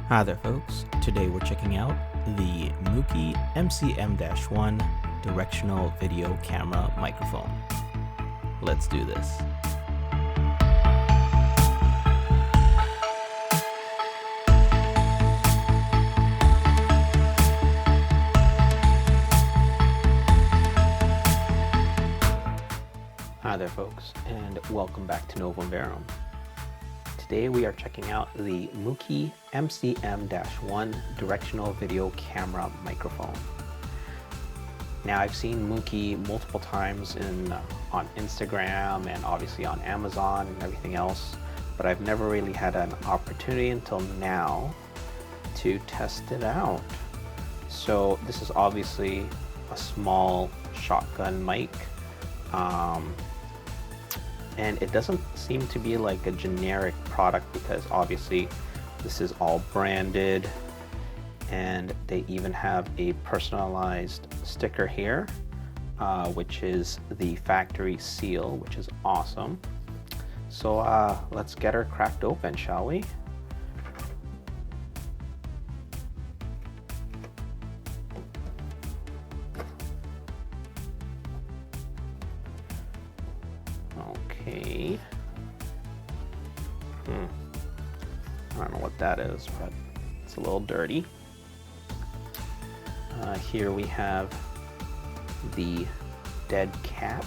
Hi there folks, today we're checking out the MouKey MCm-1 Directional Video Camera Microphone. Let's do this. Hi there folks, and welcome back to Novum Verum. Today we are checking out the MouKey MCm-1 Directional Video Camera Microphone. Now I've seen MouKey multiple times on Instagram and obviously on Amazon and everything else, but I've never really had an opportunity until now to test it out. So this is obviously a small shotgun mic. And it doesn't seem to be like a generic product because obviously this is all branded, and they even have a personalized sticker here, which is the factory seal, which is awesome. So let's get her cracked open, shall we? Okay. I don't know what that is, but it's a little dirty. Here we have the dead cat.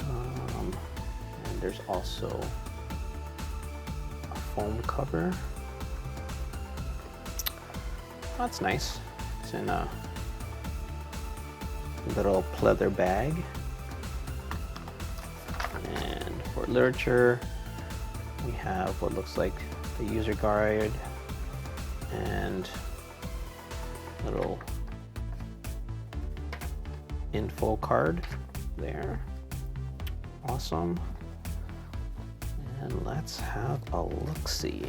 And there's also a foam cover. That's nice. It's in a little pleather bag. And for literature, we have what looks like the user guide and little info card there. Awesome. And let's have a look-see.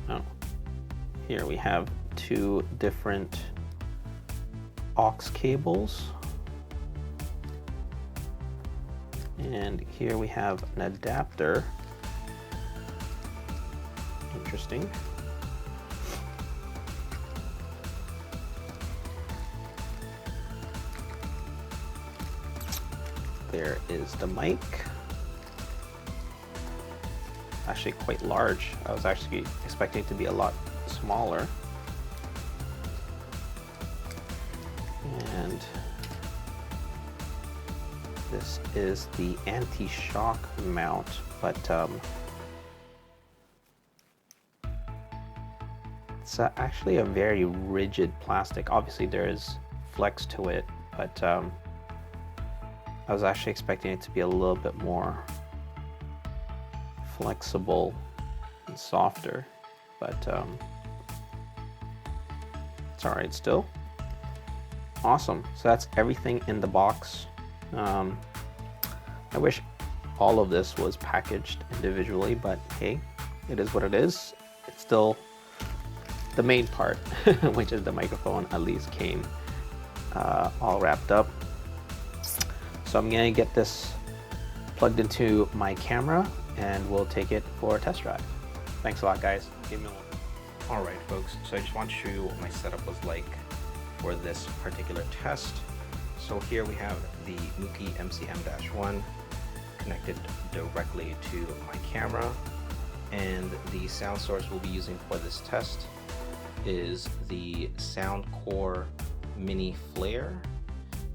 Oh, here we have two different aux cables, and here we have an adapter. Interesting. There is the mic. Actually quite large. I was actually expecting it to be a lot smaller. And this is the anti-shock mount, but it's actually a very rigid plastic. Obviously there is flex to it, but I was actually expecting it to be a little bit more flexible and softer, but it's all right still. Awesome. So that's everything in the box. I wish all of this was packaged individually, but hey, it is what it is. It's still the main part, which is the microphone, at least came all wrapped up. So I'm gonna get this plugged into my camera and we'll take it for a test drive. Thanks a lot, guys. Give me a moment. All right, folks. So I just want to show you what my setup was like for this particular test. So here we have the MouKey MCm-1 connected directly to my camera, and the sound source we'll be using for this test is the Soundcore Mini Flare,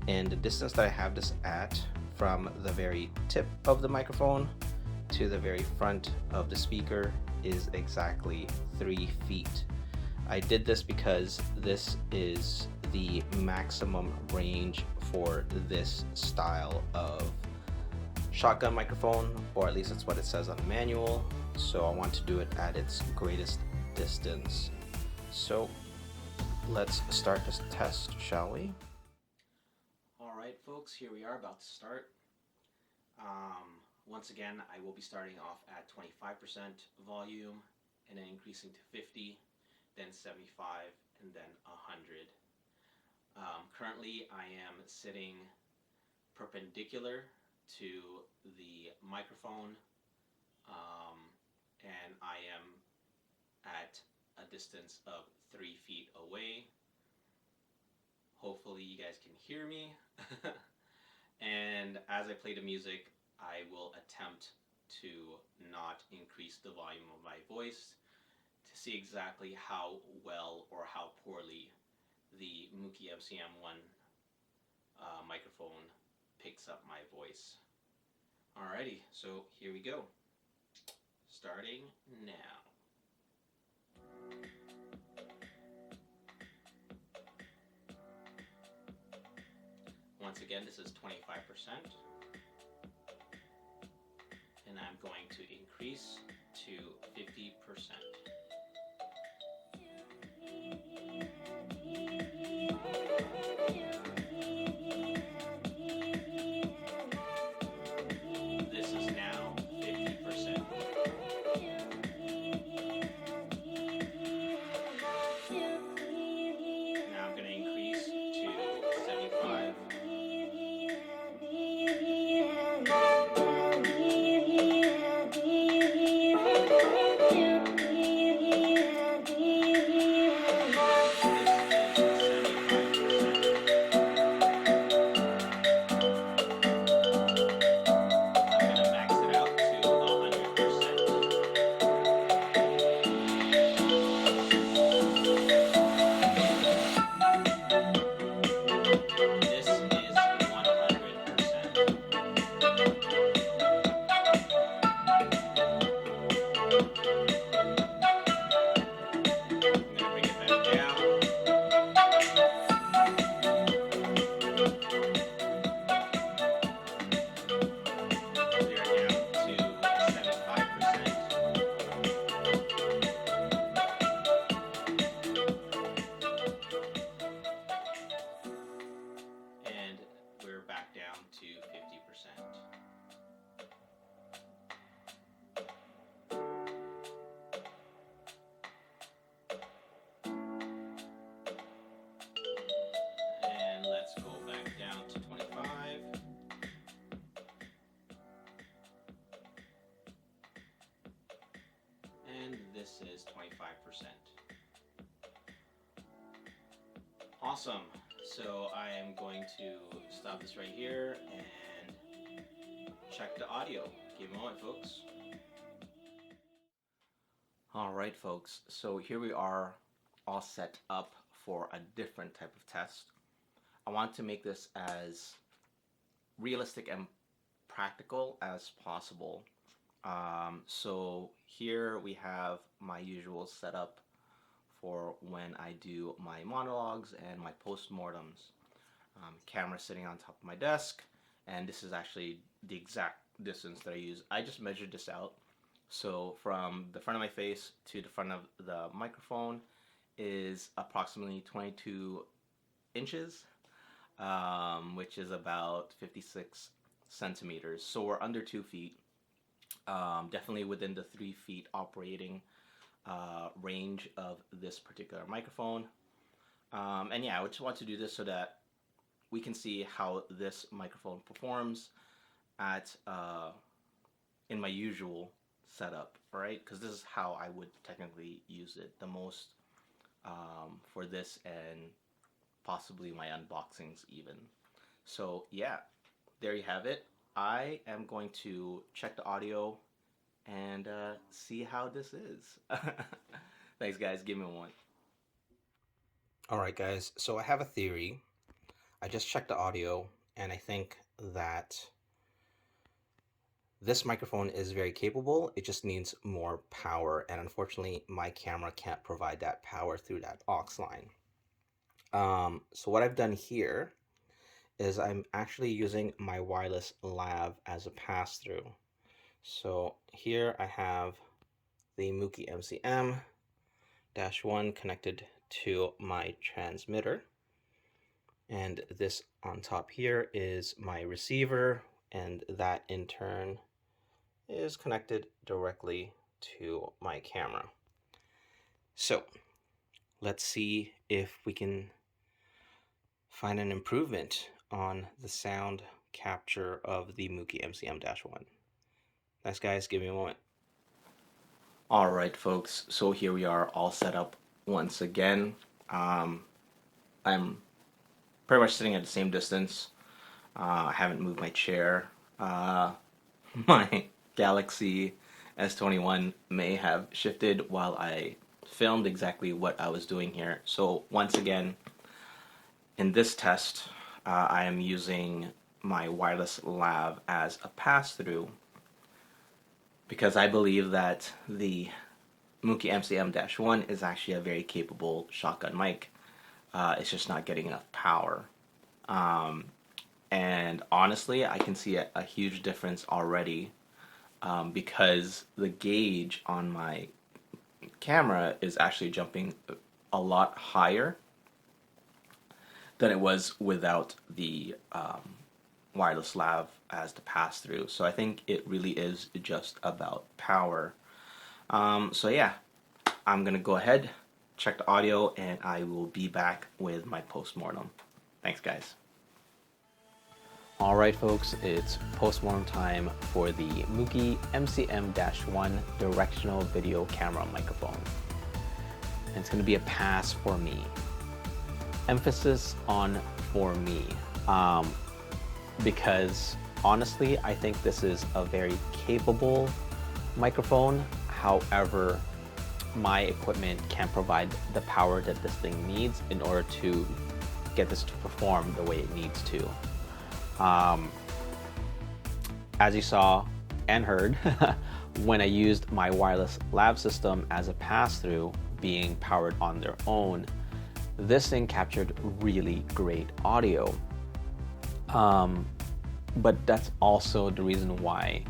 and the distance that I have this at from the very tip of the microphone to the very front of the speaker is exactly 3 feet. I did this because this is the maximum range for this style of shotgun microphone, or at least that's what it says on the manual. So I want to do it at its greatest distance. So let's start this test, shall we? All right, folks, here we are about to start. Once again, I will be starting off at 25% volume and then increasing to 50, then 75, and then 100. Currently I am sitting perpendicular to the microphone, and I am at a distance of 3 feet away. Hopefully you guys can hear me. And as I play the music, I will attempt to not increase the volume of my voice to see exactly how well or how poorly the MouKey MCm-1 microphone picks up my voice. Alrighty, so here we go. Starting now. Once again, this is 25%. And I'm going to increase to 50%. This is now 50%. Now I'm going to increase to 75. This is 25%. Awesome. So I am going to stop this right here and check the audio. Give me a moment, folks. Alright, folks. So here we are, all set up for a different type of test. I want to make this as realistic and practical as possible. So here we have my usual setup for when I do my monologues and my postmortems. Camera sitting on top of my desk, and this is actually the exact distance that I use. I just measured this out. So from the front of my face to the front of the microphone is approximately 22 inches, which is about 56 centimeters. So we're under 2 feet. Definitely within the 3 feet operating range of this particular microphone. And yeah, I just want to do this so that we can see how this microphone performs at in my usual setup, right? Because this is how I would technically use it the most for this and possibly my unboxings even. So yeah, there you have it. I am going to check the audio and see how this is. Thanks guys, give me one. Alright guys, so I have a theory. I just checked the audio and I think that this microphone is very capable. It just needs more power, and unfortunately my camera can't provide that power through that aux line. So what I've done here is I'm actually using my wireless lav as a pass-through. So here I have the MouKey MCm-1 connected to my transmitter, and this on top here is my receiver, and that in turn is connected directly to my camera. So let's see if we can find an improvement on the sound capture of the MouKey MCm-1. Thanks guys, give me a moment. Alright folks, so here we are all set up once again. I'm pretty much sitting at the same distance. I haven't moved my chair. My Galaxy S21 may have shifted while I filmed exactly what I was doing here. So once again, in this test, I am using my wireless lav as a pass-through because I believe that the MouKey MCm-1 is actually a very capable shotgun mic. It's just not getting enough power. And honestly, I can see a huge difference already because the gauge on my camera is actually jumping a lot higher than it was without the wireless lav as the pass-through. So I think it really is just about power. So yeah, I'm gonna go ahead, check the audio, and I will be back with my post-mortem. Thanks guys. Alright folks, it's post-mortem time for the MouKey MCm-1 directional video camera microphone. And it's going to be a pass for me. Emphasis on for me. Because honestly, I think this is a very capable microphone. However, my equipment can't provide the power that this thing needs in order to get this to perform the way it needs to. As you saw and heard, when I used my wireless lav system as a pass-through being powered on their own, this thing captured really great audio. But that's also the reason why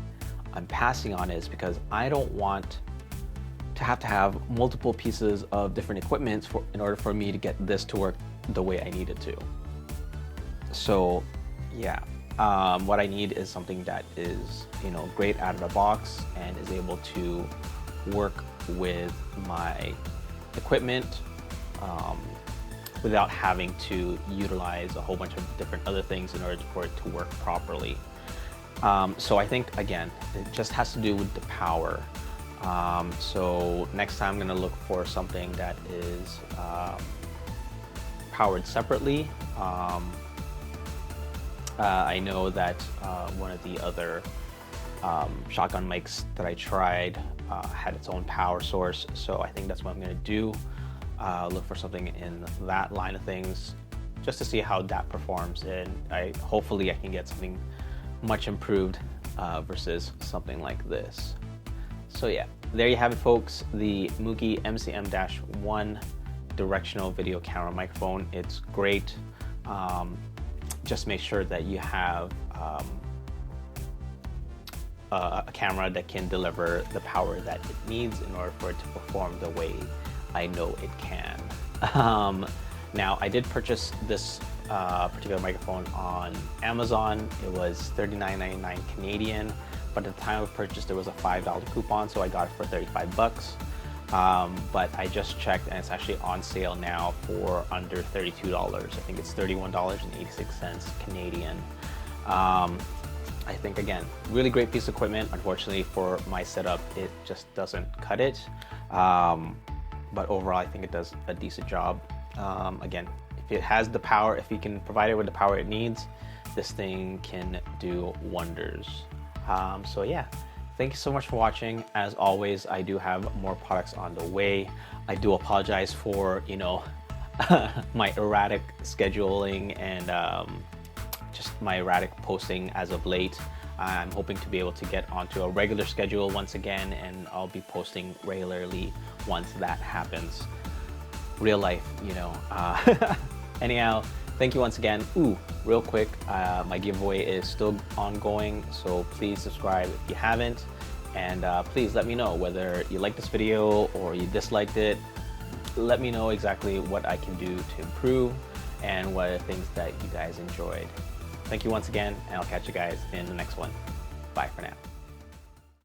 I'm passing on it, is because I don't want to have multiple pieces of different equipment in order for me to get this to work the way I need it to. So yeah, what I need is something that is, great out of the box and is able to work with my equipment without having to utilize a whole bunch of different other things in order for it to work properly. So I think, again, it just has to do with the power. So next time I'm going to look for something that is powered separately. I know that one of the other shotgun mics that I tried had its own power source, so I think that's what I'm going to do. Look for something in that line of things just to see how that performs, and hopefully I can get something much improved versus something like this. So yeah, there you have it folks, the MouKey MCm-1 directional video camera microphone. It's great. Just make sure that you have a camera that can deliver the power that it needs in order for it to perform the way I know it can. Now, I did purchase this particular microphone on Amazon. It was $39.99 Canadian, but at the time of purchase there was a $5 coupon, so I got it for 35 bucks. But I just checked and it's actually on sale now for under $32. I think it's $31.86 Canadian. I think, again, really great piece of equipment. Unfortunately for my setup, it just doesn't cut it. But overall, I think it does a decent job. Again, if it has the power, if you can provide it with the power it needs, this thing can do wonders. So yeah. Thank you so much for watching. As always, I do have more products on the way. I do apologize for, my erratic scheduling and just my erratic posting as of late. I'm hoping to be able to get onto a regular schedule once again, and I'll be posting regularly once that happens. Real life, Anyhow, thank you once again. Real quick, my giveaway is still ongoing, so please subscribe if you haven't. And please let me know whether you liked this video or you disliked it. Let me know exactly what I can do to improve and what are things that you guys enjoyed. Thank you once again, and I'll catch you guys in the next one. Bye for now.